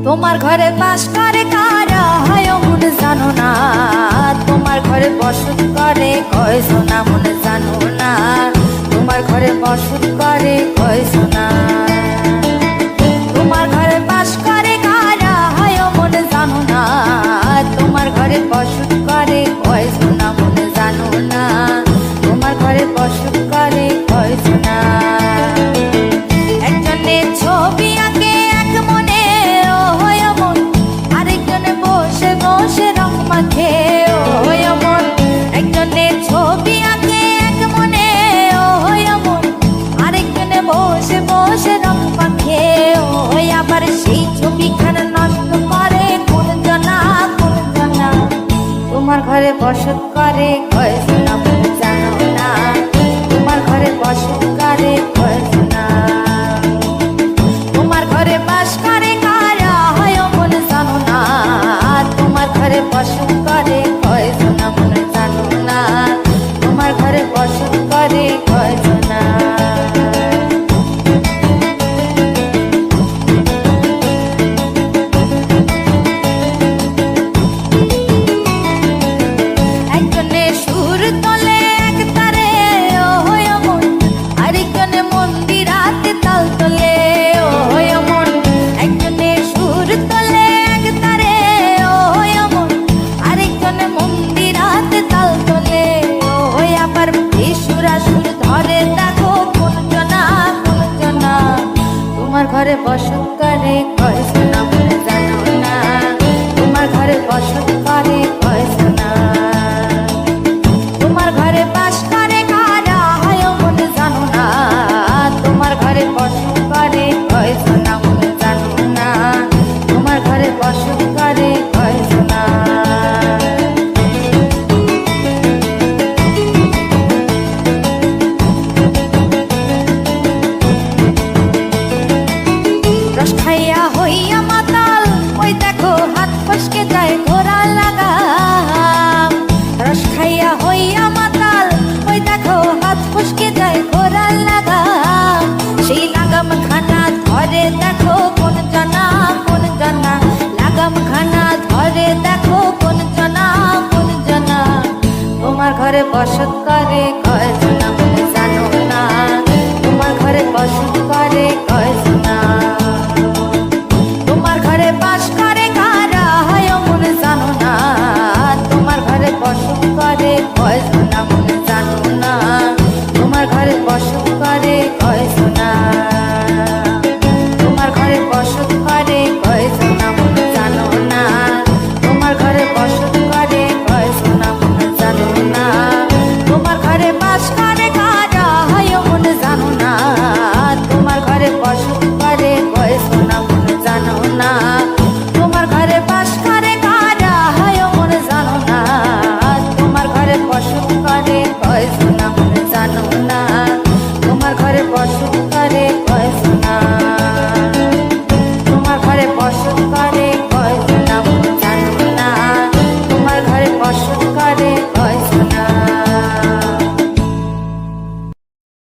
তোমার ঘরে বাস করে কারা হয় মন জানো না, তোমার ঘরে বসত করে কয়জন মন জানো না, তোমার ঘরে বসত করে কয়জন। তোমার ঘরে বাস করে কারা হয় মন জানো না, তোমার ঘরে বসত করে কয়জন মন জানো না, তোমার ঘরে বসত করে কয়জন। একজনের ছবি আঁকে এক মনে ও হয় মন, আরেকজনে বসে বসে রং মাখে ও হয় মন। একজনের ছবি আঁকে এক মনে ও হয় মন, আরেকজনে বসে বসে রং মাখে ও হয়। আবার সেই ছবিখানা নষ্ট করে কোন জনা কোন জনা, তোমার ঘরে বসত করে কয়জন মন জানো না, তোমার ঘরে বসত করে কয়জন। তোমার ঘরে বাস করে কারা হয় মন জানো না, তোমার ঘরে বসত করে কয়জন মন জানো না, তোমার ঘরে বসত করে কয়জন। একজনে সুর তোলে এক তারে ও হয় মন, আরেকজনে মন্দিরাতে তাল তোলে ও হয় মন। একজনে সুর তোলে এক তারে ও হয় মন, আরেকজনে মন্দিরাতে তাল তোলে ও হয়। আবার সুরা সুর ধরে দেখো কোন জনা কোন জনা, তোমার ঘরে বসত করে কয়জন মন জানো না, তোমার ঘরে বসত করে কয়জন। তোমার ঘরে বাস করে কারা হয় মন জানো না, তোমার ঘরে বসত করে কয়জন মন জানো না, তোমার ঘরে বসত করে কয়জন। রস খাইয়া হইয়া মাতাল ওই দেখো হাত ফসকে যায় ঘোড়া লাগাম, রস খাইয়া হইয়া মাতাল ওই দেখো হাত ফসকে যায় ঘোড়া লাগাম। সেই লাগাম খানা ধরে দেখো কোন জনা কোন জনা, লাগাম খানা ধরে দেখো কোন জনা কোন জনা, তোমার ঘরে বসত করে কয়জন।